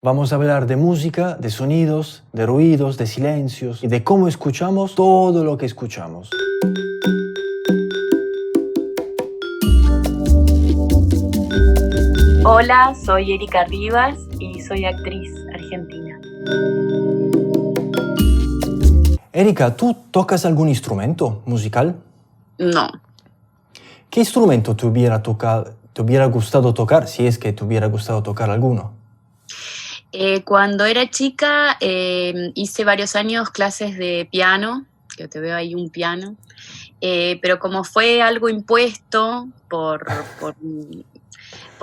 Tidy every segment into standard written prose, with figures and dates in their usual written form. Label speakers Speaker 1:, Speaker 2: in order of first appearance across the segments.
Speaker 1: Vamos a hablar de música, de sonidos, de ruidos, de silencios y de cómo escuchamos todo lo que escuchamos.
Speaker 2: Hola, soy Erika Rivas y soy actriz argentina.
Speaker 1: Erika, ¿tú tocas algún instrumento musical?
Speaker 2: No.
Speaker 1: ¿Qué instrumento te hubiera gustado tocar, si es que te hubiera gustado tocar alguno?
Speaker 2: Cuando era chica hice varios años clases de piano, que te veo ahí un piano, pero como fue algo impuesto, por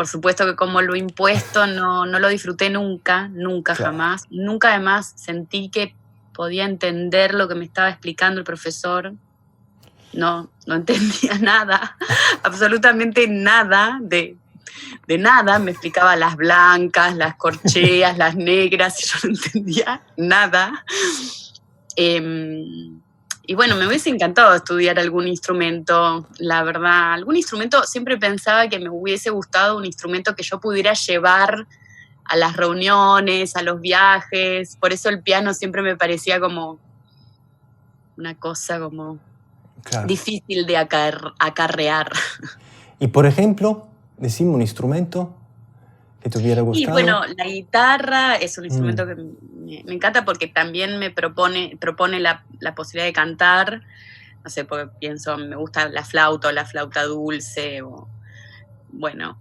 Speaker 2: supuesto que como lo impuesto no lo disfruté nunca, nunca
Speaker 1: Claro.
Speaker 2: jamás. Nunca además sentí que podía entender lo que me estaba explicando el profesor. No entendía nada, absolutamente nada de nada. Me explicaba las blancas, las corcheas, las negras, y yo no entendía nada. Y bueno, me hubiese encantado estudiar algún instrumento, la verdad. Algún instrumento, siempre pensaba que me hubiese gustado un instrumento que yo pudiera llevar a las reuniones, a los viajes. Por eso el piano siempre me parecía como una cosa como
Speaker 1: Claro.
Speaker 2: difícil de acarrear.
Speaker 1: Y por ejemplo, decime un instrumento que te hubiera
Speaker 2: Y
Speaker 1: gustado.
Speaker 2: bueno, la guitarra es un
Speaker 1: Mm,
Speaker 2: instrumento que me encanta porque también me propone la posibilidad de cantar. No sé, porque pienso, me gusta la flauta o la flauta dulce. O, bueno,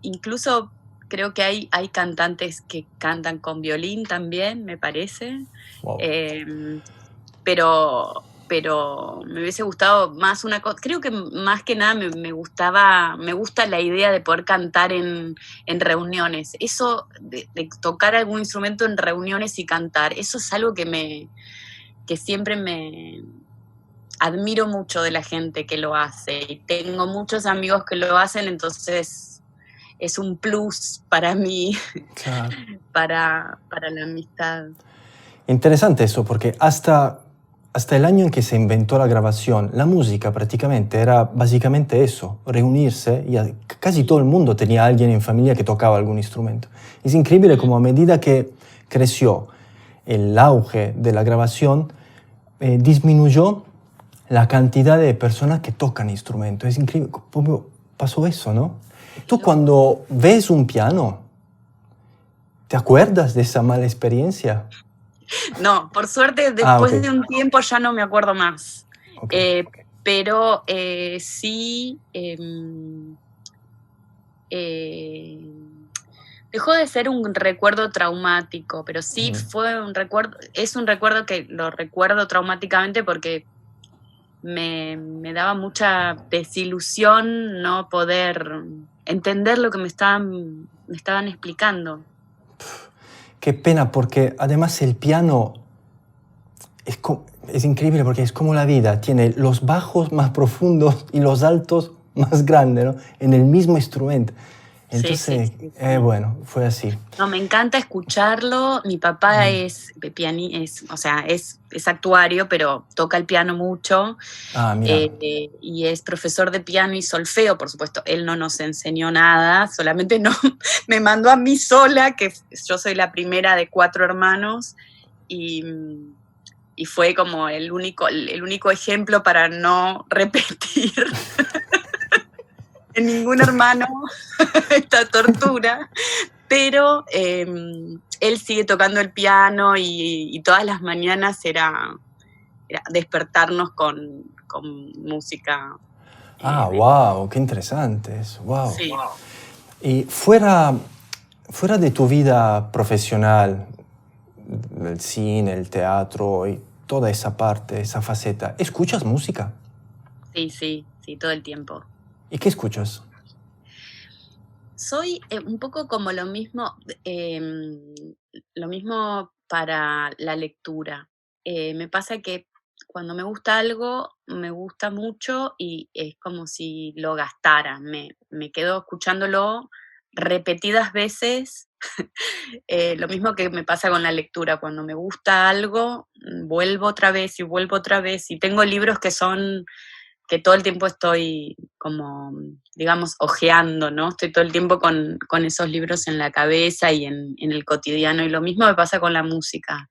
Speaker 2: incluso creo que hay cantantes que cantan con violín también, me parece.
Speaker 1: wow.
Speaker 2: Em, pero me hubiese gustado más una cosa. Creo que más que nada me gusta la idea de poder cantar en reuniones. Eso de tocar algún instrumento en reuniones y cantar, eso es algo que siempre me admiro mucho de la gente que lo hace. Y tengo muchos amigos que lo hacen, entonces es un plus para mí,
Speaker 1: Claro.
Speaker 2: para la amistad.
Speaker 1: Interesante eso, porque hasta el año en que se inventó la grabación, la música prácticamente era básicamente eso, reunirse y casi todo el mundo tenía a alguien en familia que tocaba algún instrumento. Es increíble como a medida que creció el auge de la grabación, disminuyó la cantidad de personas que tocan instrumentos. Es increíble cómo pasó eso, ¿no? Tú cuando ves un piano, ¿te acuerdas de esa mala experiencia?
Speaker 2: No, por suerte
Speaker 1: Ah, ok.
Speaker 2: después de un tiempo ya no me acuerdo más.
Speaker 1: Ok.
Speaker 2: Pero sí, dejó de ser un recuerdo traumático, pero sí
Speaker 1: Mm.
Speaker 2: fue un recuerdo, es un recuerdo que lo recuerdo traumáticamente porque me daba mucha desilusión no poder entender lo que me estaban explicando.
Speaker 1: Qué pena, porque además el piano es increíble porque es como la vida, tiene los bajos más profundos y los altos más grandes, ¿no? En el mismo instrumento.
Speaker 2: Sí, sí,
Speaker 1: Entonces,
Speaker 2: sí, sí.
Speaker 1: bueno, fue así.
Speaker 2: No, me encanta escucharlo. Mi papá
Speaker 1: Mm.
Speaker 2: es actuario, pero toca el piano mucho,
Speaker 1: Ah, mira.
Speaker 2: y es profesor de piano y solfeo, por supuesto. Él no nos enseñó nada, solamente no, me mandó a mí sola, que yo soy la primera de 4 hermanos, y, y fue como el único ejemplo para no repetir en ningún hermano esta tortura. Pero él sigue tocando el piano y todas las mañanas era despertarnos con música.
Speaker 1: Ah,
Speaker 2: De,
Speaker 1: wow, qué interesante eso, wow.
Speaker 2: sí.
Speaker 1: Y fuera de tu vida profesional, el cine, el teatro y toda esa parte, esa faceta, ¿escuchas música?
Speaker 2: Sí, sí, sí, todo el tiempo.
Speaker 1: ¿Y qué escuchas?
Speaker 2: Soy un poco como lo mismo para la lectura. Me pasa que cuando me gusta algo, me gusta mucho y es como si lo gastara. Me quedo escuchándolo repetidas veces. Lo mismo que me pasa con la lectura. Cuando me gusta algo, vuelvo otra vez y vuelvo otra vez. Y tengo libros que todo el tiempo estoy como, digamos, hojeando, ¿no? Estoy todo el tiempo con esos libros en la cabeza y en el cotidiano, y lo mismo me pasa con la música.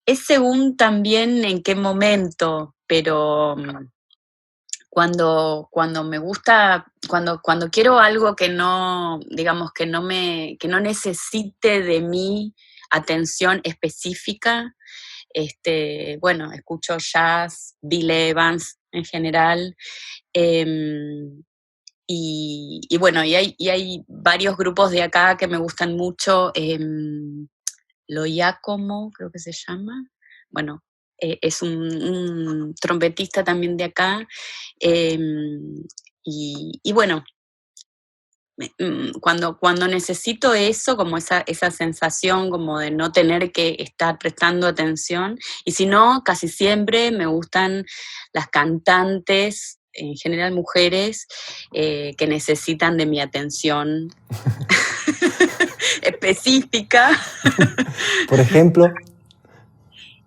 Speaker 2: Es según también en qué momento, pero cuando me gusta, cuando quiero algo que no, digamos, que no necesite de mí atención específica, bueno, escucho jazz, Bill Evans en general, y bueno, y hay varios grupos de acá que me gustan mucho, Lo Giacomo, creo que se llama, bueno, es un trompetista también de acá, y bueno, cuando necesito eso, como esa sensación como de no tener que estar prestando atención, y si no, casi siempre me gustan las cantantes, en general mujeres, que necesitan de mi atención específica.
Speaker 1: Por ejemplo.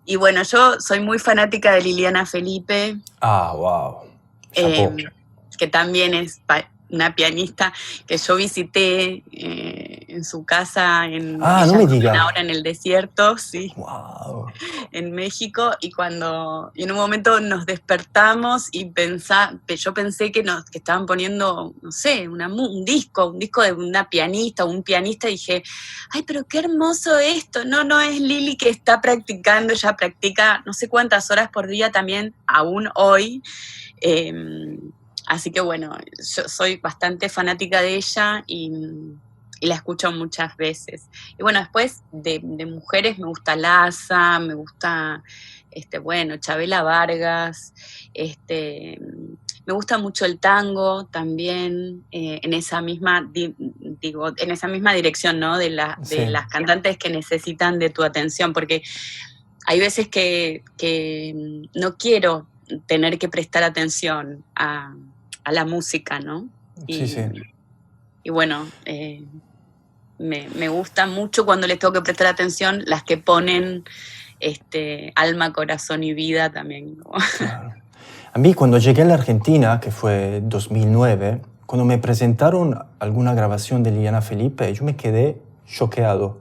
Speaker 2: Y bueno, yo soy muy fanática de Liliana Felipe.
Speaker 1: Wow. Chapeau.
Speaker 2: Que también es una pianista que yo visité en su casa en
Speaker 1: no me digas.
Speaker 2: ahora en el desierto, sí,
Speaker 1: Wow.
Speaker 2: en México, y en un momento nos despertamos y yo pensé que estaban poniendo, no sé, un disco de una pianista o un pianista, y dije, ay, pero qué hermoso esto. No es Lili que está practicando, ella practica no sé cuántas horas por día también, aún hoy. Así que bueno, yo soy bastante fanática de ella y la escucho muchas veces. Y bueno, después de mujeres me gusta Laza, me gusta, bueno, Chabela Vargas, me gusta mucho el tango también, en esa misma, en esa misma dirección, ¿no? De las cantantes que necesitan de tu atención, porque hay veces que no quiero tener que prestar atención a la música, ¿no?
Speaker 1: Sí.
Speaker 2: Y bueno, me gusta mucho cuando les tengo que prestar atención las que ponen alma, corazón y vida también.
Speaker 1: Claro. A mí cuando llegué a la Argentina, que fue 2009, cuando me presentaron alguna grabación de Liliana Felipe, yo me quedé choqueado,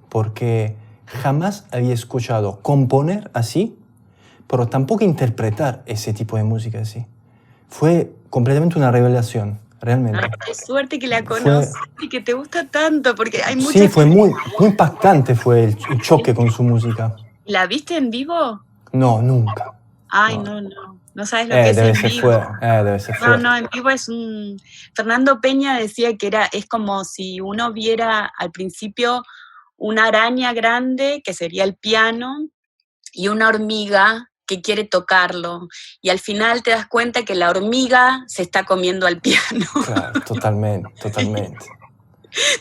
Speaker 1: porque jamás había escuchado componer así, pero tampoco interpretar ese tipo de música así. Fue completamente una revelación, realmente.
Speaker 2: Ay, qué suerte que la conoces y que te gusta tanto, porque hay muchas...
Speaker 1: Sí, fue muy impactante fue el choque con su música.
Speaker 2: ¿La viste en vivo?
Speaker 1: No, nunca.
Speaker 2: Ay, no sabes lo que es en vivo.
Speaker 1: Debe ser fuerte.
Speaker 2: No, en vivo es Fernando Peña decía que es como si uno viera al principio una araña grande, que sería el piano, y una hormiga que quiere tocarlo, y al final te das cuenta que la hormiga se está comiendo al piano.
Speaker 1: Claro, totalmente.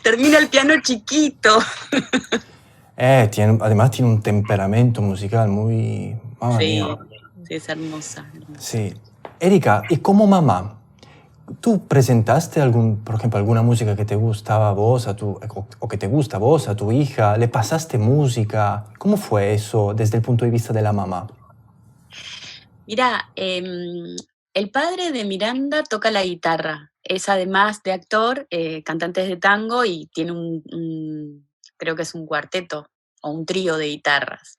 Speaker 2: Termina el piano chiquito.
Speaker 1: Además tiene un temperamento musical muy...
Speaker 2: Sí, es hermosa.
Speaker 1: Sí. Erika, y como mamá, ¿tú presentaste por ejemplo, alguna música que te gustaba a vos, o que te gusta a vos, a tu hija? ¿Le pasaste música? ¿Cómo fue eso desde el punto de vista de la mamá?
Speaker 2: Mira, el padre de Miranda toca la guitarra. Es además de actor, cantante de tango, y tiene creo que es un cuarteto o un trío de guitarras.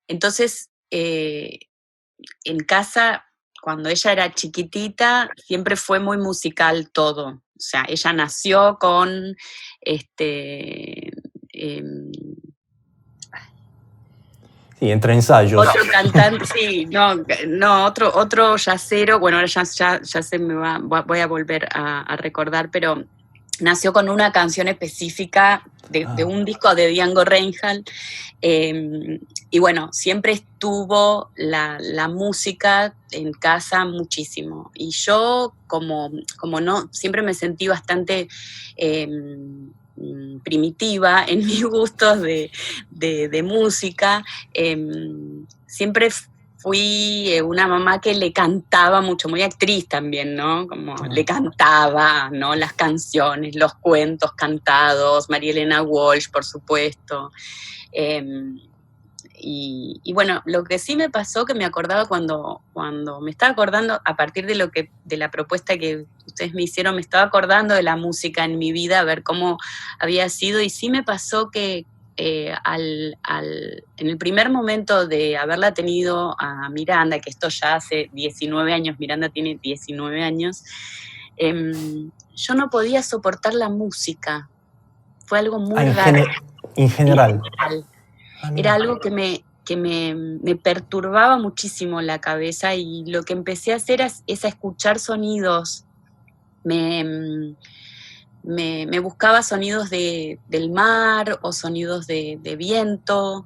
Speaker 2: Entonces, en casa, cuando ella era chiquitita, siempre fue muy musical todo. O sea, ella nació con
Speaker 1: Sí, entre ensayos.
Speaker 2: otro cantante, sí, otro yacero, bueno, ahora ya se me voy a volver a recordar, pero nació con una canción específica de un disco de Django Reinhardt, y bueno, siempre estuvo la música en casa muchísimo, y yo como no, siempre me sentí bastante primitiva en mis gustos de música, siempre fui una mamá que le cantaba mucho, muy actriz también, ¿no? Como le cantaba, ¿no? Las canciones, los cuentos cantados, María Elena Walsh, por supuesto. y bueno, lo que sí me pasó, que me acordaba cuando me estaba acordando, a partir de la propuesta que ustedes me hicieron, me estaba acordando de la música en mi vida, a ver cómo había sido, y sí me pasó que en el primer momento de haberla tenido a Miranda, que esto ya hace 19 años, Miranda tiene 19 años, yo no podía soportar la música. Fue algo muy raro.
Speaker 1: En general. Ah,
Speaker 2: Era
Speaker 1: mira.
Speaker 2: algo que me perturbaba muchísimo la cabeza, y lo que empecé a hacer es a escuchar sonidos. Me buscaba sonidos del mar o sonidos de viento.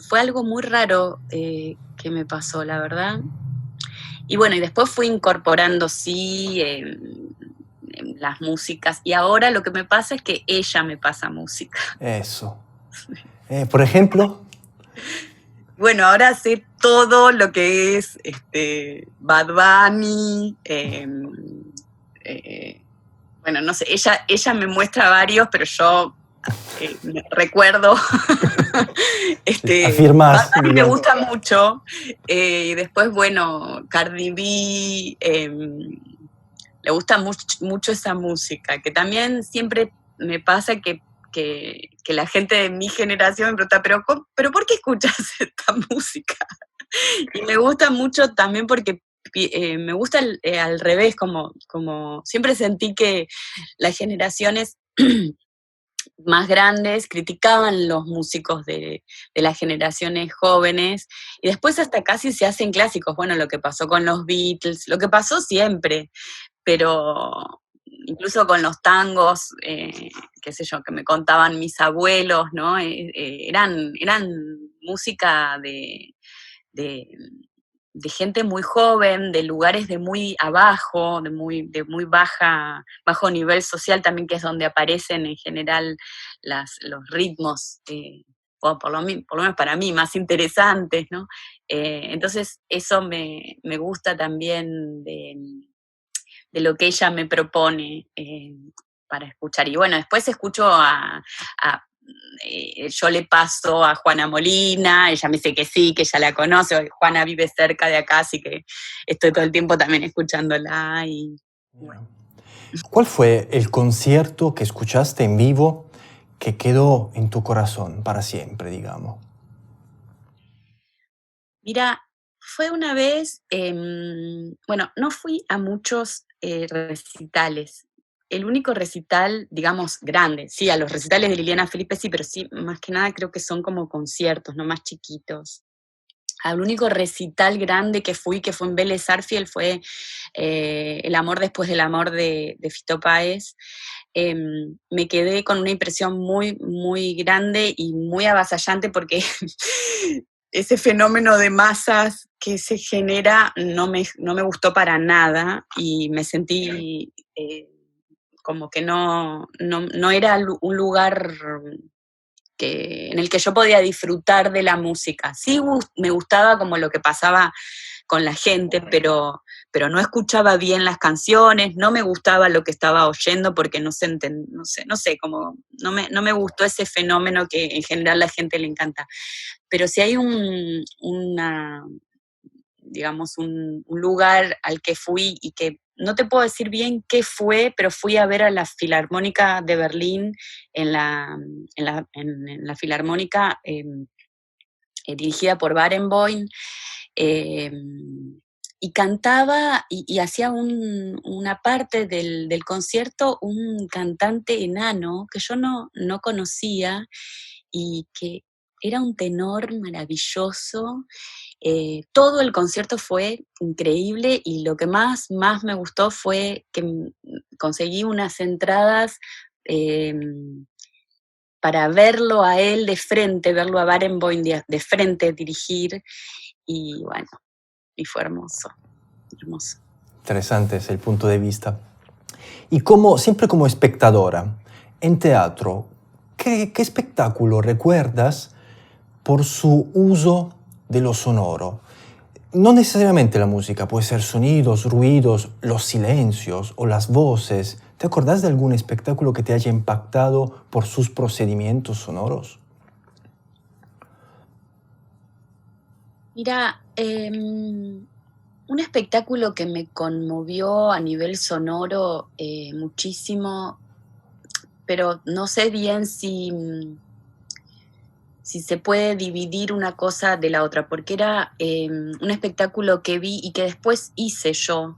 Speaker 2: Fue algo muy raro que me pasó, la verdad. Y bueno, y después fui incorporando, sí, las músicas. Y ahora lo que me pasa es que ella me pasa música.
Speaker 1: Eso. Por ejemplo,
Speaker 2: Bueno, ahora sé todo lo que es Bad Bunny. Bueno, no sé, ella me muestra varios, pero yo recuerdo.
Speaker 1: afirmas,
Speaker 2: Bad Bunny me
Speaker 1: digamos.
Speaker 2: gusta mucho. Y después, bueno, Cardi B. Le gusta mucho esa música, que también siempre me pasa que la gente de mi generación me pregunta, ¿pero por qué escuchas esta música? Y me gusta mucho también porque me gusta al revés, como siempre sentí que las generaciones más grandes criticaban los músicos de las generaciones jóvenes, y después hasta casi se hacen clásicos. Bueno, lo que pasó con los Beatles, lo que pasó siempre, pero incluso con los tangos, qué sé yo, que me contaban mis abuelos, ¿no? Eran música de, de gente muy joven, de lugares de muy abajo, de muy bajo nivel social también, que es donde aparecen en general los ritmos, o por lo menos para mí, más interesantes, ¿no? Entonces eso me gusta también de lo que ella me propone para escuchar. Y bueno, después escucho yo le paso a Juana Molina, ella me dice que sí, que ella la conoce. Juana vive cerca de acá, así que estoy todo el tiempo también escuchándola. Y bueno.
Speaker 1: ¿Cuál fue el concierto que escuchaste en vivo que quedó en tu corazón para siempre, digamos?
Speaker 2: Mira, fue una vez, bueno, no fui a muchos recitales. El único recital, digamos, grande, sí, a los recitales de Liliana Felipe sí, pero sí, más que nada creo que son como conciertos, no más chiquitos. Al único recital grande que fue en Vélez Sarsfield, fue El amor después del amor de Fito Páez. Me quedé con una impresión muy, muy grande y muy avasallante, porque ese fenómeno de masas que se genera no me gustó para nada, y me sentí como que no era un lugar en el que yo podía disfrutar de la música. Sí me gustaba como lo que pasaba con la gente, pero no escuchaba bien las canciones, no me gustaba lo que estaba oyendo porque no sé, como no me gustó ese fenómeno que en general a la gente le encanta. Pero si hay digamos, un lugar al que fui y que no te puedo decir bien qué fue, pero fui a ver a la Filarmónica de Berlín, en la Filarmónica dirigida por Barenboim, eh, y cantaba y hacía una parte del concierto un cantante enano que yo no conocía, y que era un tenor maravilloso. Todo el concierto fue increíble, y lo que más me gustó fue que conseguí unas entradas eh, para verlo a él de frente, verlo a Barenboim de frente dirigir, y bueno, y fue hermoso, hermoso.
Speaker 1: Interesante es el punto de vista. Y como, siempre como espectadora, en teatro, ¿qué espectáculo recuerdas por su uso de lo sonoro? No necesariamente la música, puede ser sonidos, ruidos, los silencios o las voces. ¿Te acordás de algún espectáculo que te haya impactado por sus procedimientos sonoros?
Speaker 2: Mira, un espectáculo que me conmovió a nivel sonoro muchísimo, pero no sé bien si se puede dividir una cosa de la otra, porque era un espectáculo que vi y que después hice yo,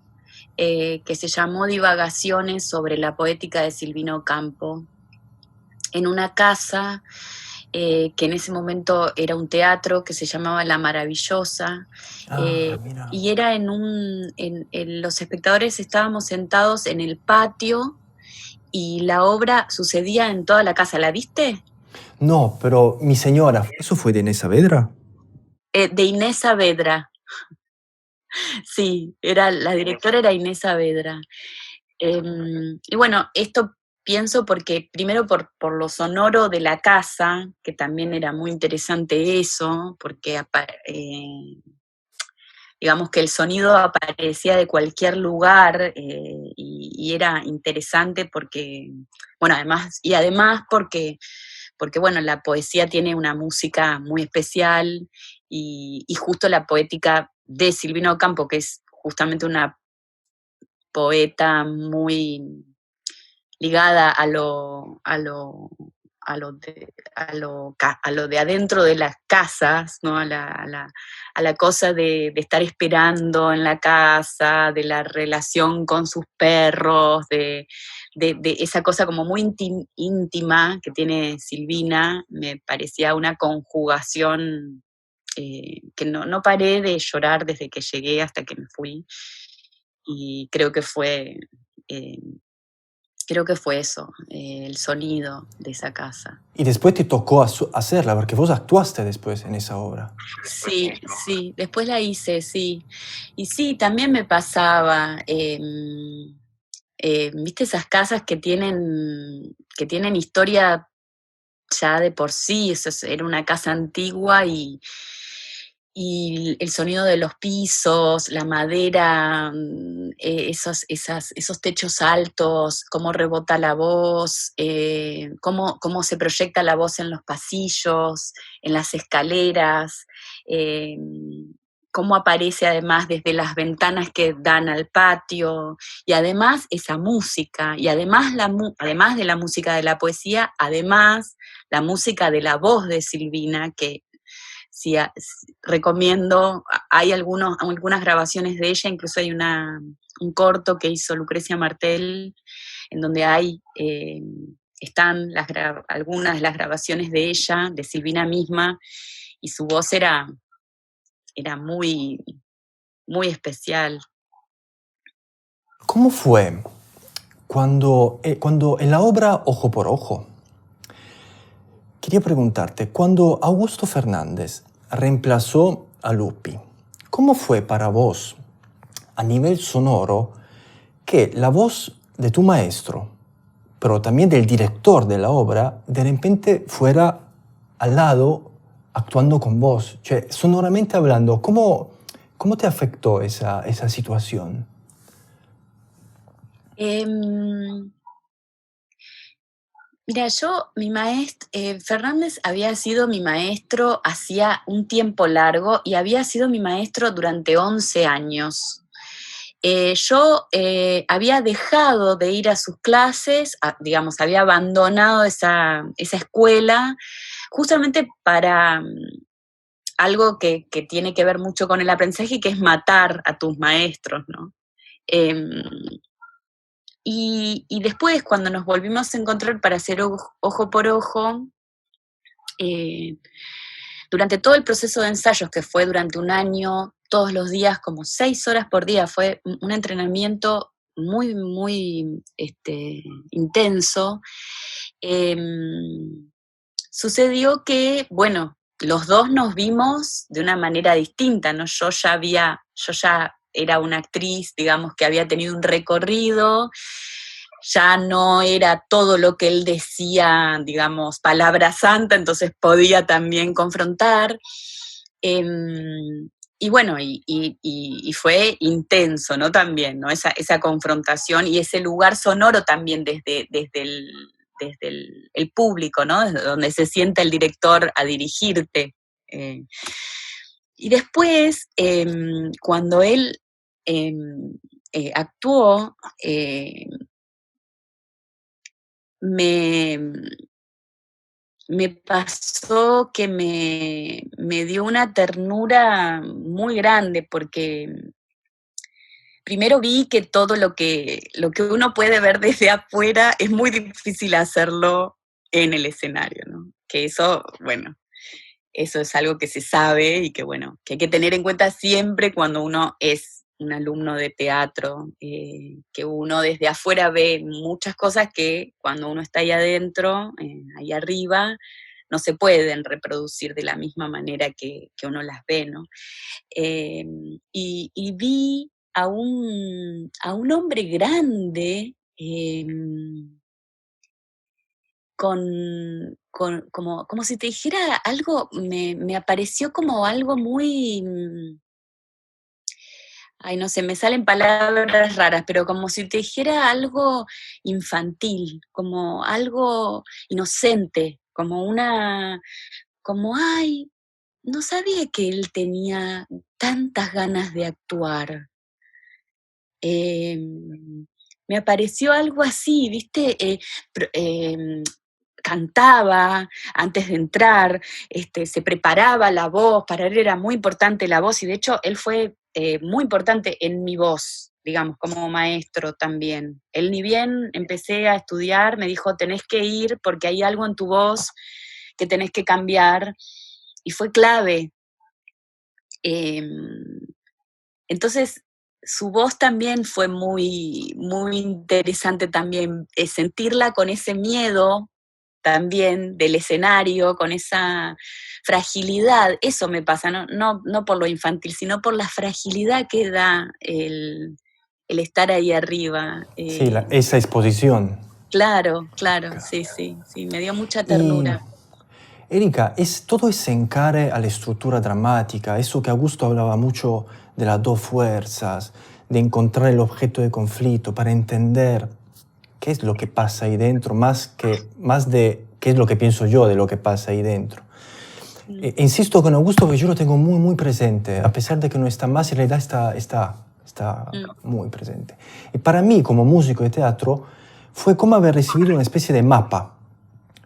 Speaker 2: que se llamó Divagaciones sobre la poética de Silvino Campo, en una casa que en ese momento era un teatro que se llamaba La Maravillosa,
Speaker 1: Ah, mira.
Speaker 2: y era los espectadores estábamos sentados en el patio y la obra sucedía en toda la casa. ¿La viste?
Speaker 1: No, pero mi señora, ¿eso fue de Inés Saavedra?
Speaker 2: De Inés Saavedra, sí, la directora era Inés Saavedra. Y bueno, esto pienso porque primero por lo sonoro de la casa, que también era muy interesante eso, porque digamos que el sonido aparecía de cualquier lugar y era interesante porque, bueno, además porque, bueno, la poesía tiene una música muy especial y justo la poética de Silvino Campo, que es justamente una poeta muy ligada a lo de adentro de las casas, ¿no? A la cosa de estar esperando en la casa, de la relación con sus perros, de esa cosa como muy íntima que tiene Silvina, me parecía una conjugación que no paré de llorar desde que llegué hasta que me fui. Y eh, creo que fue eso, el sonido de esa casa.
Speaker 1: Y después te tocó hacerla, porque vos actuaste después en esa obra.
Speaker 2: Sí, sí, después la hice, sí. Y sí, también me pasaba, viste esas casas que tienen historia ya de por sí, era una casa antigua y el sonido de los pisos, la madera, esos techos altos, cómo rebota la voz, cómo se proyecta la voz en los pasillos, en las escaleras, eh, cómo aparece además desde las ventanas que dan al patio, y además esa música, y además, además de la música de la poesía, además la música de la voz de Silvina, que recomiendo, hay algunas grabaciones de ella, incluso hay un corto que hizo Lucrecia Martel, en donde están algunas de las grabaciones de ella, de Silvina misma, y su voz era muy, muy especial.
Speaker 1: ¿Cómo fue cuando en la obra Ojo por Ojo? Quería preguntarte, cuando Augusto Fernández reemplazó a Lupi, ¿cómo fue para vos, a nivel sonoro, que la voz de tu maestro, pero también del director de la obra, de repente fuera al lado actuando con vos? Cioè, sonoramente hablando, ¿cómo te afectó esa situación?
Speaker 2: Em, Mira, Fernández había sido mi maestro hacía un tiempo largo y había sido mi maestro durante 11 años. Yo había dejado de ir a sus clases, digamos, había abandonado esa escuela justamente para algo que tiene que ver mucho con el aprendizaje, que es matar a tus maestros, ¿no? Em, y después, cuando nos volvimos a encontrar para hacer Ojo por Ojo, eh, durante todo el proceso de ensayos, que fue durante un año, todos los días, como 6 horas por día, fue un entrenamiento muy, muy intenso, sucedió que, bueno, los dos nos vimos de una manera distinta, ¿no? Yo ya era una actriz, digamos, que había tenido un recorrido, ya no era todo lo que él decía, digamos, palabra santa, entonces podía también confrontar. Y bueno, y fue intenso, ¿no? También, ¿no? Esa confrontación y ese lugar sonoro también desde el público, ¿no? Desde donde se sienta el director a dirigirte. Y después, cuando él actuó, me, me pasó que me dio una ternura muy grande, porque primero vi que todo lo que uno puede ver desde afuera es muy difícil hacerlo en el escenario, ¿no? Que eso, bueno, eso es algo que se sabe y que, bueno, que hay que tener en cuenta siempre cuando uno es un alumno de teatro, que uno desde afuera ve muchas cosas que cuando uno está ahí adentro, ahí arriba, no se pueden reproducir de la misma manera que uno las ve, ¿no? Eh, y vi a un hombre grande, como si te dijera algo, me apareció como algo muy, ay, no sé, me salen palabras raras, pero como si te dijera algo infantil, como algo inocente, ay, no sabía que él tenía tantas ganas de actuar. Me apareció algo así, ¿viste? Cantaba antes de entrar, se preparaba la voz, para él era muy importante la voz, y de hecho él fue muy importante en mi voz, digamos, como maestro también. Él, ni bien empecé a estudiar, me dijo: tenés que ir porque hay algo en tu voz que tenés que cambiar, y fue clave. Em, entonces, su voz también fue muy, muy interesante también, sentirla con ese miedo también del escenario, con esa fragilidad. Eso me pasa, no por lo infantil, sino por la fragilidad que da el estar ahí arriba.
Speaker 1: Sí, esa exposición.
Speaker 2: Claro, claro, sí, sí, sí, me dio mucha
Speaker 1: Y
Speaker 2: ternura.
Speaker 1: Erika, es todo ese encare a la estructura dramática, eso que Augusto hablaba mucho de las dos fuerzas, de encontrar el objeto de conflicto para entender qué es lo que pasa ahí dentro, más de qué es lo que pienso yo de lo que pasa ahí dentro. Insisto con Augusto porque yo lo tengo muy, muy presente, a pesar de que no está más, en realidad está muy presente. Y para mí, como músico de teatro, fue como haber recibido una especie de mapa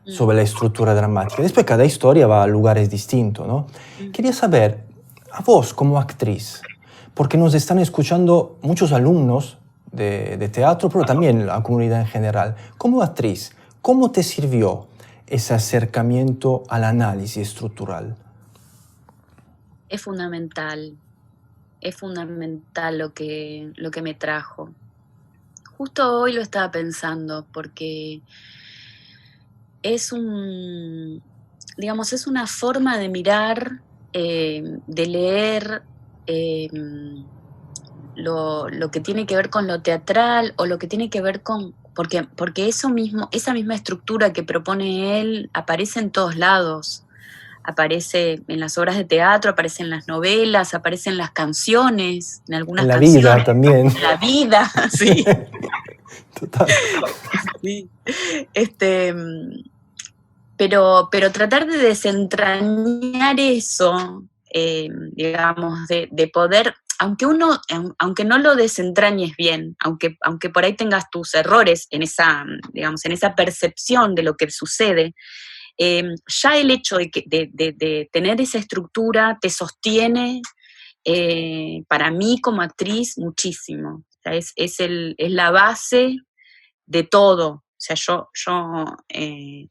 Speaker 1: sobre la estructura dramática. Después cada historia va a lugares distintos, ¿no? Quería saber, a vos como actriz, porque nos están escuchando muchos alumnos de teatro, pero también la comunidad en general, como actriz, ¿cómo te sirvió ese acercamiento al análisis estructural?
Speaker 2: Es fundamental lo que me trajo. Justo hoy lo estaba pensando, porque es digamos, es una forma de mirar, de leer lo que tiene que ver con lo teatral, o lo que tiene que ver con, porque eso mismo, esa misma estructura que propone él aparece en todos lados. Aparece en las obras de teatro, aparece en las novelas, aparece en las canciones, en algunas
Speaker 1: En la vida
Speaker 2: canciones,
Speaker 1: también.
Speaker 2: en la vida, sí.
Speaker 1: Total.
Speaker 2: Sí. Este, pero tratar de desentrañar eso, digamos, de poder, aunque no lo desentrañes bien, aunque por ahí tengas tus errores en esa, digamos, en esa percepción de lo que sucede, ya el hecho de tener esa estructura te sostiene, para mí como actriz, muchísimo. O sea, es la base de todo. O sea, yo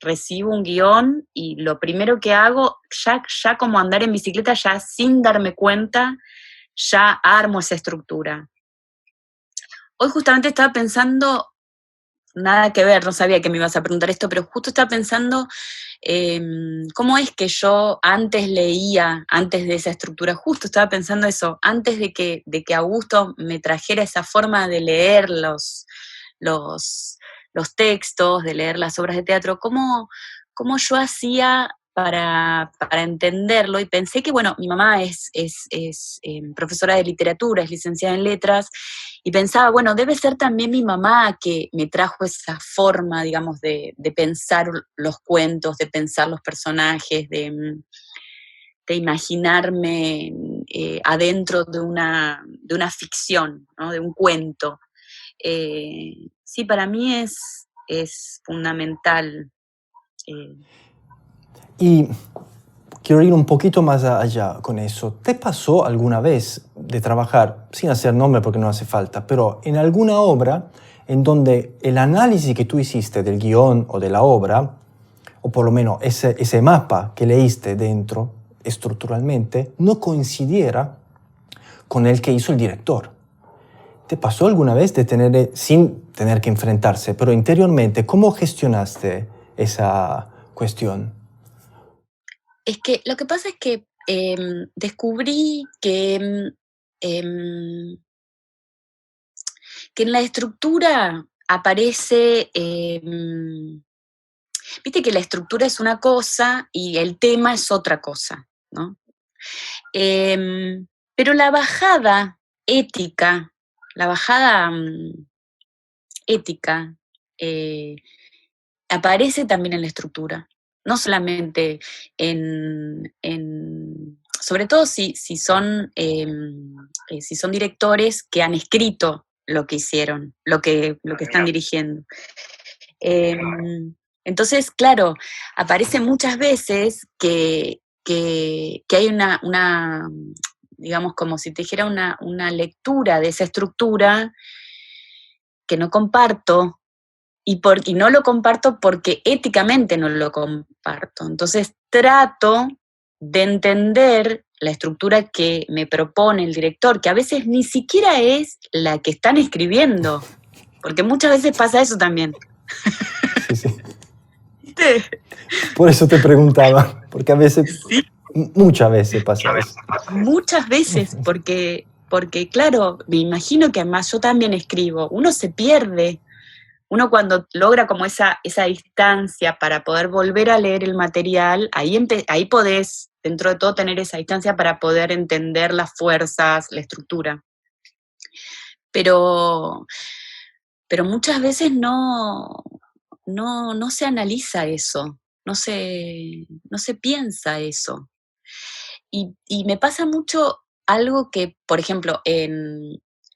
Speaker 2: recibo un guión y lo primero que hago, ya como andar en bicicleta, ya sin darme cuenta, ya armo esa estructura. Hoy justamente estaba pensando, nada que ver, no sabía que me ibas a preguntar esto, pero justo estaba pensando cómo es que yo antes leía, antes de esa estructura, justo estaba pensando eso, antes de que Augusto me trajera esa forma de leer los, los textos, de leer las obras de teatro, cómo yo hacía para entenderlo. Y pensé que, bueno, mi mamá es profesora de literatura, es licenciada en letras, y pensaba, bueno, debe ser también mi mamá que me trajo esa forma, digamos, de pensar los cuentos, de pensar los personajes, de imaginarme adentro de una ficción, ¿no? De un cuento. Sí, para mí es fundamental.
Speaker 1: Y quiero ir un poquito más allá con eso. ¿Te pasó alguna vez de trabajar, sin hacer nombre porque no hace falta, pero en alguna obra en donde el análisis que tú hiciste del guión o de la obra, o por lo menos ese mapa que leíste dentro estructuralmente, no coincidiera con el que hizo el director? ¿Te pasó alguna vez de tener, sin tener que enfrentarse, pero interiormente, cómo gestionaste esa cuestión?
Speaker 2: Es que lo que pasa es que descubrí em, que en la estructura aparece, viste que la estructura es una cosa y el tema es otra cosa, ¿no? Pero la bajada ética, la bajada ética, eh, aparece también en la estructura, no solamente sobre todo si son directores que han escrito lo que hicieron, lo que están dirigiendo. Entonces, claro, aparece muchas veces que hay digamos, como si te dijera una lectura de esa estructura que no comparto, y no lo comparto porque éticamente no lo comparto. Entonces trato de entender la estructura que me propone el director, que a veces ni siquiera es la que están escribiendo, porque muchas veces pasa eso también.
Speaker 1: Sí, sí.
Speaker 2: ¿Viste?
Speaker 1: Por eso te preguntaba, porque a veces,
Speaker 2: Sí,
Speaker 1: muchas veces pasa eso.
Speaker 2: muchas veces, porque claro, me imagino que además yo también escribo, uno se pierde. Uno cuando logra como esa distancia para poder volver a leer el material, ahí podés, dentro de todo, tener esa distancia para poder entender las fuerzas, la estructura. Pero muchas veces no se analiza eso, no se piensa eso. Y me pasa mucho algo que, por ejemplo,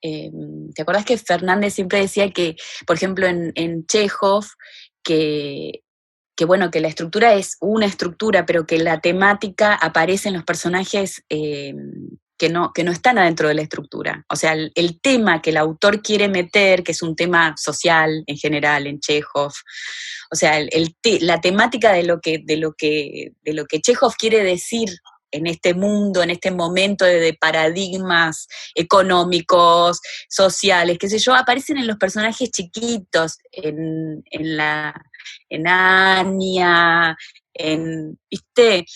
Speaker 2: ¿te acordás que Fernández siempre decía que, por ejemplo, en Chekhov, que bueno, que la estructura es una estructura, pero que la temática aparece en los personajes que no están adentro de la estructura? O sea, el tema que el autor quiere meter, que es un tema social en general en Chekhov, o sea, la temática de lo que Chekhov quiere decir en este mundo, en este momento de paradigmas económicos, sociales, qué sé yo, aparecen en los personajes chiquitos, en Anya, ¿viste?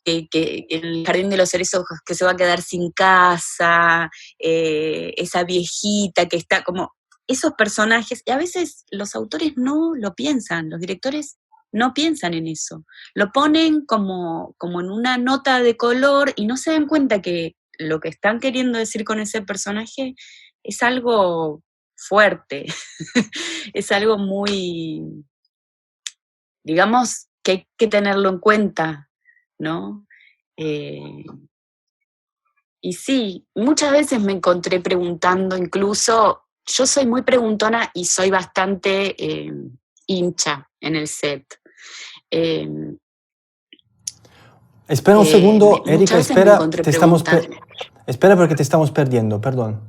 Speaker 2: Que el jardín de los cerezos que se va a quedar sin casa, esa viejita que está como, esos personajes, y a veces los autores no lo piensan, los directores no piensan en eso, lo ponen como en una nota de color y no se dan cuenta que lo que están queriendo decir con ese personaje es algo fuerte, es algo muy, digamos, que hay que tenerlo en cuenta, ¿no? Y sí, muchas veces me encontré preguntando, incluso, yo soy muy preguntona y soy bastante hincha en el set. Eh,
Speaker 1: Espera un segundo, Erika,
Speaker 2: Muchas veces me
Speaker 1: espera,
Speaker 2: encontré preguntando.
Speaker 1: espera porque te estamos perdiendo, perdón.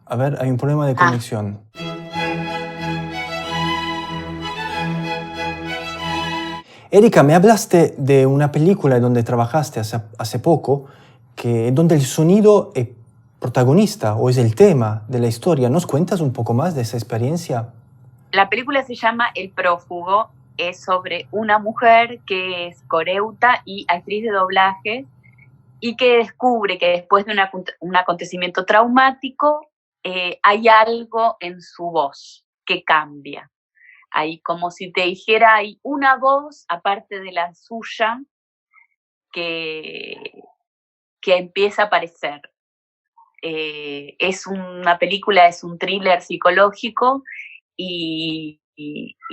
Speaker 1: A ver, hay un problema de
Speaker 2: Ah,
Speaker 1: conexión. Erika, me hablaste de una película donde trabajaste hace poco, donde el sonido es protagonista o es el tema de la historia. ¿Nos cuentas un poco más de esa experiencia?
Speaker 2: la película se llama El prófugo, es sobre una mujer que es coreuta y actriz de doblaje y que descubre que después de un acontecimiento traumático hay algo en su voz que cambia. Hay como si te dijera, hay una voz aparte de la suya que, que empieza a aparecer. Es una película, es un thriller psicológico y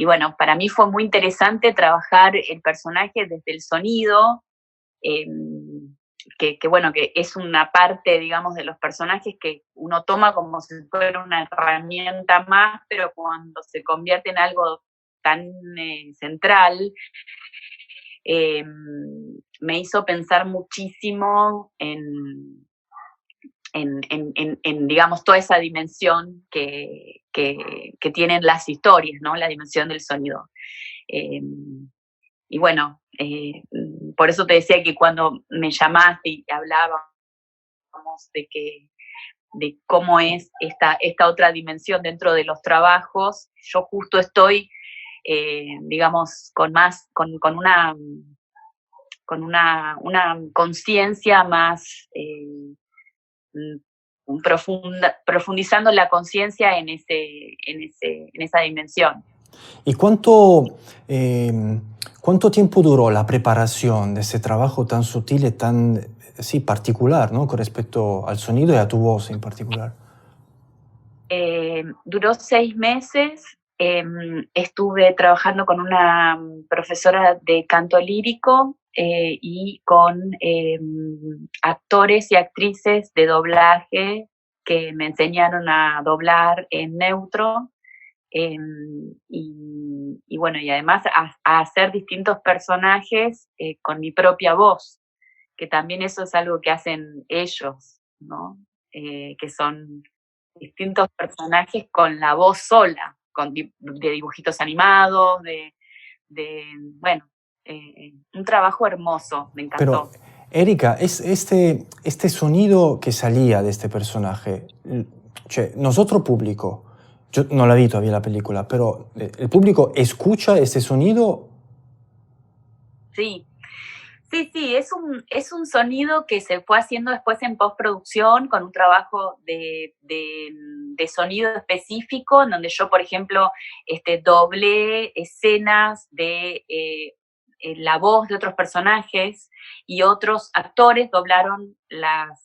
Speaker 2: bueno, para mí fue muy interesante trabajar el personaje desde el sonido, bueno, que es una parte, digamos, de los personajes que uno toma como si fuera una herramienta más, pero cuando se convierte en algo tan central, me hizo pensar muchísimo digamos, toda esa dimensión que tienen las historias, ¿no? La dimensión del sonido. Y bueno, por eso te decía que cuando me llamaste y hablábamos de cómo es esta otra dimensión dentro de los trabajos, yo justo estoy, digamos, con una conciencia más profundizando la conciencia en esa dimensión.
Speaker 1: ¿Y cuánto tiempo duró la preparación de ese trabajo tan sutil y tan particular, ¿no? Con respecto al sonido y a tu voz en particular?
Speaker 2: Duró 6 meses. Estuve trabajando con una profesora de canto lírico y con actores y actrices de doblaje que me enseñaron a doblar en neutro. Y bueno, y además a hacer distintos personajes con mi propia voz, que también eso es algo que hacen ellos, ¿no? Que son distintos personajes con la voz sola, de dibujitos animados, bueno, un trabajo hermoso, me encantó.
Speaker 1: Pero, Erika, este sonido que salía de este personaje, nosotros público, yo no la vi todavía la película, pero ¿el público escucha este sonido?
Speaker 2: Sí, es un sonido que se fue haciendo después en postproducción con un trabajo de sonido específico, en donde yo, por ejemplo, doblé escenas de la voz de otros personajes y otros actores doblaron las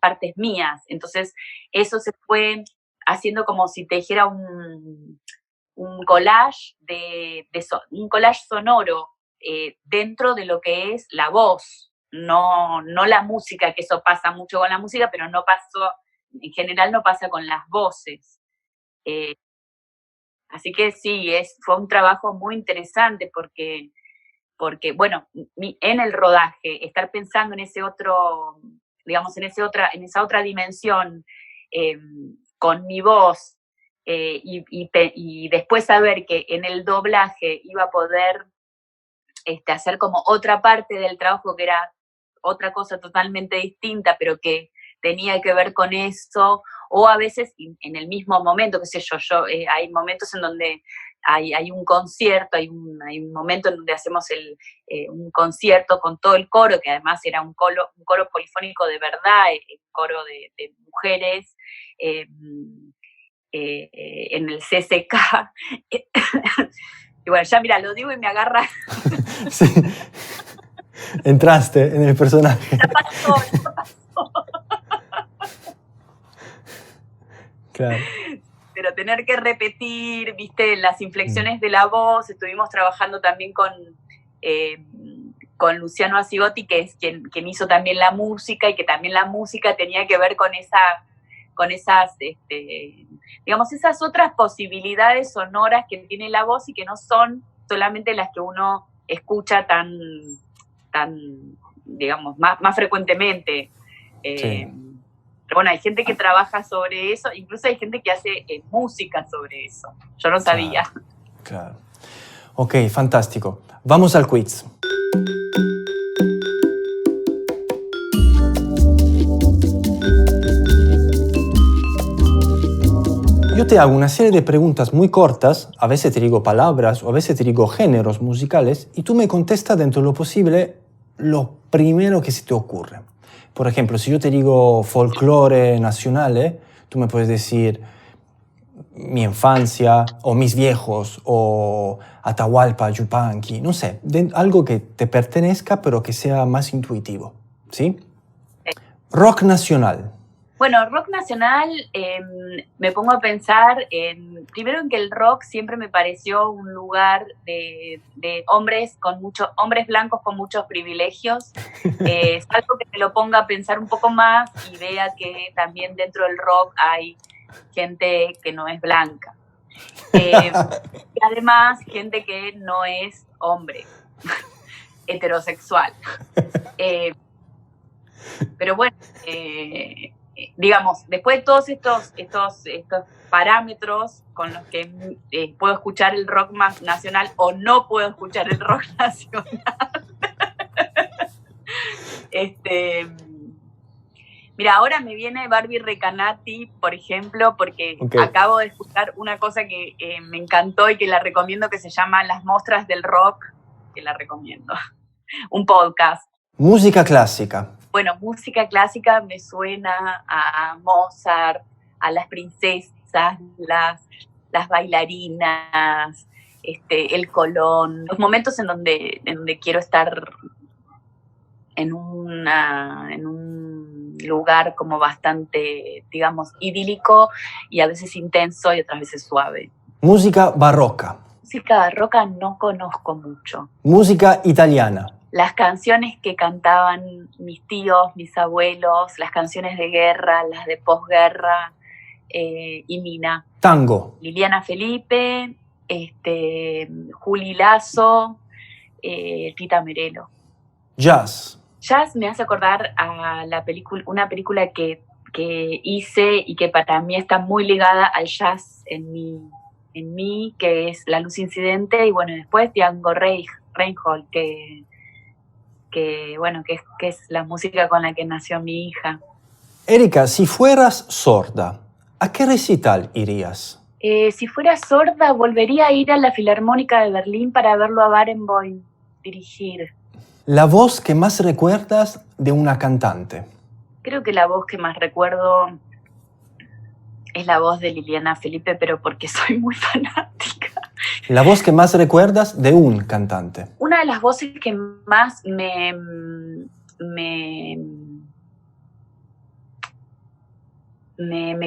Speaker 2: partes mías. Entonces, eso se fue haciendo como si te dijera un collage un collage sonoro dentro de lo que es la voz, no la música, que eso pasa mucho con la música, pero en general no pasa con las voces. Así que sí, fue un trabajo muy interesante porque bueno, en el rodaje, estar pensando en ese otro, digamos, en esa otra dimensión, con mi voz, y después saber que en el doblaje iba a poder hacer como otra parte del trabajo que era otra cosa totalmente distinta, pero que tenía que ver con eso, o a veces en el mismo momento, qué sé yo, hay momentos en donde hay un concierto, hay un momento en donde hacemos un concierto con todo el coro, que además era un coro polifónico de verdad, un coro de mujeres, en el CCK. Y bueno, ya mira, lo digo y me agarra.
Speaker 1: Sí. Entraste en el personaje.
Speaker 2: Ya pasó.
Speaker 1: Claro.
Speaker 2: Pero tener que repetir, viste, las inflexiones de la voz. Estuvimos trabajando también con Luciano Asigotti, que es quien hizo también la música, y que también la música tenía que ver con esas, digamos, esas otras posibilidades sonoras que tiene la voz y que no son solamente las que uno escucha tan digamos, más frecuentemente.
Speaker 1: Sí.
Speaker 2: Pero bueno, hay gente que trabaja sobre eso, incluso hay gente que hace música sobre eso. Yo no sabía.
Speaker 1: Claro. Ok, fantástico. Vamos al quiz. Yo te hago una serie de preguntas muy cortas, a veces te digo palabras o a veces te digo géneros musicales, y tú me contestas dentro de lo posible lo primero que se te ocurre. Por ejemplo, si yo te digo folclore nacional, tú me puedes decir mi infancia, o mis viejos, o Atahualpa, Yupanqui, no sé, algo que te pertenezca pero que sea más intuitivo, ¿sí? Rock nacional.
Speaker 2: Bueno, rock nacional, me pongo a pensar primero en que el rock siempre me pareció un lugar de hombres hombres blancos con muchos privilegios. Es algo que me lo ponga a pensar un poco más y vea que también dentro del rock hay gente que no es blanca. Y además, gente que no es hombre, heterosexual. Pero bueno, digamos, después de todos estos parámetros con los que puedo escuchar el rock más nacional o no puedo escuchar el rock nacional, mira, ahora me viene Barbie Recanati, por ejemplo, porque acabo de escuchar una cosa que me encantó y que la recomiendo, que se llama Las Mostras del Rock, que la recomiendo, un podcast.
Speaker 1: Música clásica.
Speaker 2: Bueno, música clásica me suena a Mozart, a las princesas, las bailarinas, el Colón, los momentos en donde quiero estar en un lugar como bastante, digamos, idílico y a veces intenso y otras veces suave.
Speaker 1: Música barroca.
Speaker 2: Música barroca no conozco mucho.
Speaker 1: Música italiana.
Speaker 2: Las canciones que cantaban mis tíos, mis abuelos, las canciones de guerra, las de posguerra, y Mina.
Speaker 1: Tango.
Speaker 2: Liliana Felipe, Juli Lazo, Tita Merelo.
Speaker 1: Jazz.
Speaker 2: Jazz me hace acordar a una película que hice y que para mí está muy ligada al jazz en mí, que es La Luz Incidente, y bueno, después Django Reinhold, que es la música con la que nació mi hija.
Speaker 1: Erika, si fueras sorda, ¿a qué recital irías?
Speaker 2: Si fuera sorda, volvería a ir a la Filarmónica de Berlín para verlo a Barenboim dirigir.
Speaker 1: ¿La voz que más recuerdas de una cantante?
Speaker 2: Creo que la voz que más recuerdo es la voz de Liliana Felipe, pero porque soy muy fanática.
Speaker 1: ¿La voz que más recuerdas de un cantante?
Speaker 2: Una de las voces que más me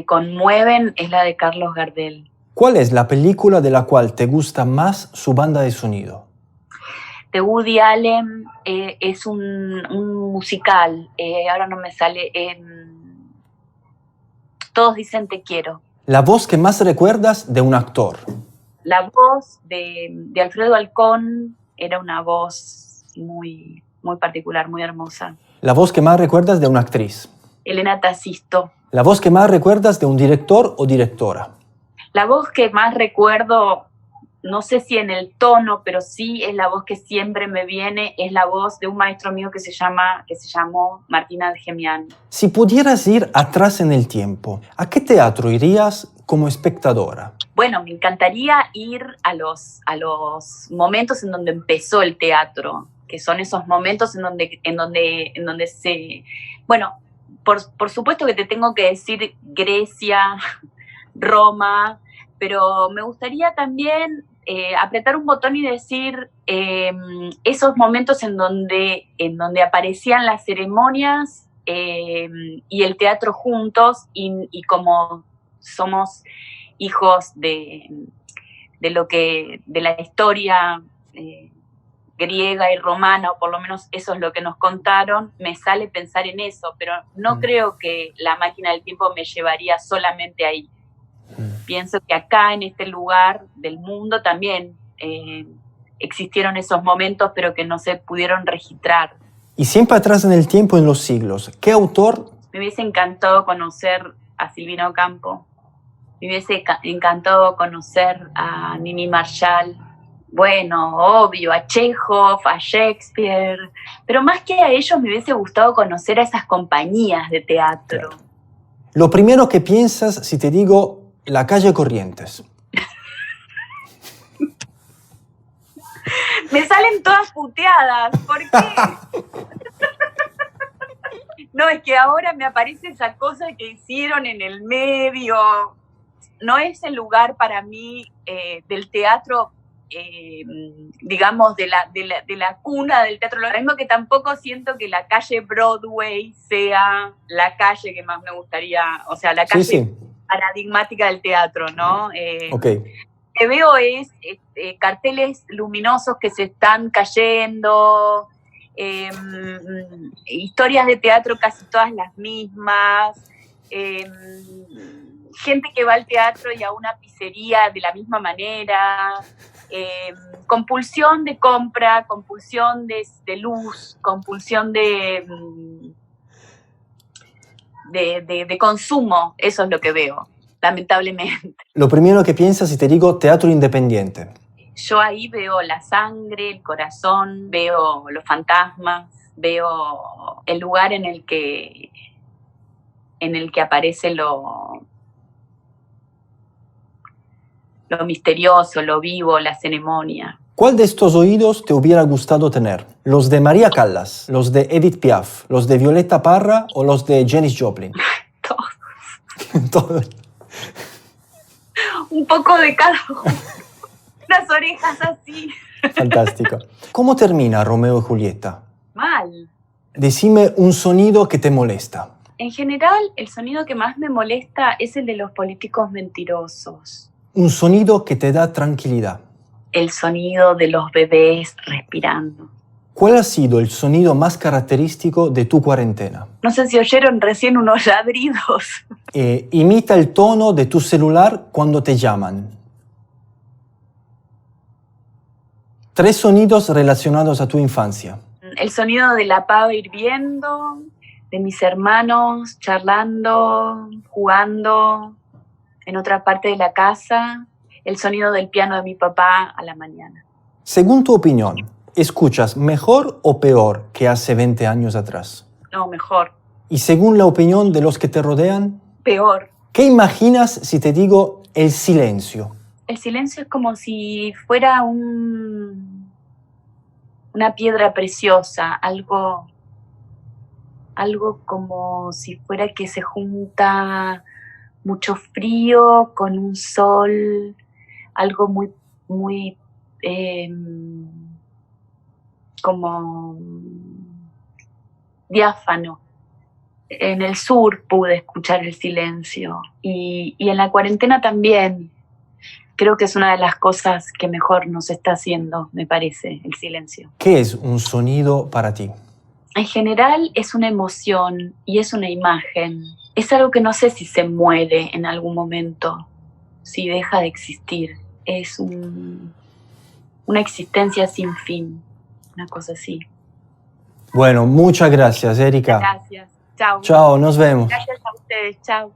Speaker 2: conmueven es la de Carlos Gardel.
Speaker 1: ¿Cuál es la película de la cual te gusta más su banda de sonido?
Speaker 2: De Woody Allen, es un musical, ahora no me sale, Todos dicen te quiero.
Speaker 1: ¿La voz que más recuerdas de un actor?
Speaker 2: La voz de Alfredo Alcón era una voz muy, muy particular, muy hermosa.
Speaker 1: ¿La voz que más recuerdas de una actriz?
Speaker 2: Elena Tacisto.
Speaker 1: ¿La voz que más recuerdas de un director o directora?
Speaker 2: La voz que más recuerdo, no sé si en el tono, pero sí es la voz que siempre me viene, es la voz de un maestro mío que se llamó Martín Adjemian.
Speaker 1: Si pudieras ir atrás en el tiempo, ¿a qué teatro irías como espectadora?
Speaker 2: Bueno, me encantaría ir a los momentos en donde empezó el teatro, que son esos momentos en donde se... Bueno, por supuesto que te tengo que decir Grecia, Roma, pero me gustaría también apretar un botón y decir esos momentos en donde aparecían las ceremonias y el teatro juntos, y como somos hijos de la historia griega y romana, o por lo menos eso es lo que nos contaron, me sale pensar en eso, pero no creo que la máquina del tiempo me llevaría solamente ahí. Pienso que acá, en este lugar del mundo, también existieron esos momentos, pero que no se pudieron registrar.
Speaker 1: Y siempre atrás en el tiempo, en los siglos, ¿qué autor?
Speaker 2: Me hubiese encantado conocer a Silvina Ocampo. Me hubiese encantado conocer a Nini Marshall. Bueno, obvio, a Chekhov, a Shakespeare. Pero más que a ellos, me hubiese gustado conocer a esas compañías de teatro.
Speaker 1: Claro. Lo primero que piensas si te digo la calle Corrientes.
Speaker 2: Me salen todas puteadas. ¿Por qué? No, es que ahora me aparece esa cosa que hicieron en el medio. No es el lugar para mí del teatro digamos, de la cuna del teatro. Lo mismo que tampoco siento que la calle Broadway sea la calle que más me gustaría, o sea, la calle paradigmática del teatro, ¿no?
Speaker 1: Okay.
Speaker 2: Lo que veo es carteles luminosos que se están cayendo, historias de teatro casi todas las mismas, gente que va al teatro y a una pizzería de la misma manera, compulsión de compra, compulsión de luz, compulsión de consumo. Eso es lo que veo, lamentablemente.
Speaker 1: Lo primero que piensas si te digo teatro independiente.
Speaker 2: Yo ahí veo la sangre, el corazón, veo los fantasmas, veo el lugar en el que aparece lo misterioso, lo vivo, la ceremonia.
Speaker 1: ¿Cuál de estos oídos te hubiera gustado tener? ¿Los de María Callas, los de Edith Piaf, los de Violeta Parra o los de Janis Joplin?
Speaker 2: Todos.
Speaker 1: Todos.
Speaker 2: Un poco de cada uno. Unas orejas así.
Speaker 1: Fantástico. ¿Cómo termina Romeo y Julieta?
Speaker 2: Mal.
Speaker 1: Decime un sonido que te molesta.
Speaker 2: En general, el sonido que más me molesta es el de los políticos mentirosos.
Speaker 1: Un sonido que te da tranquilidad.
Speaker 2: El sonido de los bebés respirando.
Speaker 1: ¿Cuál ha sido el sonido más característico de tu cuarentena?
Speaker 2: No sé si oyeron recién unos ladridos.
Speaker 1: Imita el tono de tu celular cuando te llaman. 3 sonidos relacionados a tu infancia.
Speaker 2: El sonido de la pava hirviendo, de mis hermanos charlando, jugando en otra parte de la casa, el sonido del piano de mi papá a la mañana.
Speaker 1: Según tu opinión, ¿escuchas mejor o peor que hace 20 años atrás?
Speaker 2: No, mejor.
Speaker 1: ¿Y según la opinión de los que te rodean?
Speaker 2: Peor.
Speaker 1: ¿Qué imaginas si te digo el silencio?
Speaker 2: El silencio es como si fuera una piedra preciosa, algo como si fuera que se junta mucho frío con un sol, algo muy, muy como diáfano. En el sur pude escuchar el silencio y en la cuarentena también. Creo que es una de las cosas que mejor nos está haciendo, me parece, el silencio.
Speaker 1: ¿Qué es un sonido para ti?
Speaker 2: En general es una emoción y es una imagen. Es algo que no sé si se muere en algún momento, si deja de existir. Es una existencia sin fin, una cosa así.
Speaker 1: Bueno, muchas gracias, Erika.
Speaker 2: Gracias. Chao.
Speaker 1: Chao, nos vemos.
Speaker 2: Gracias a ustedes. Chao.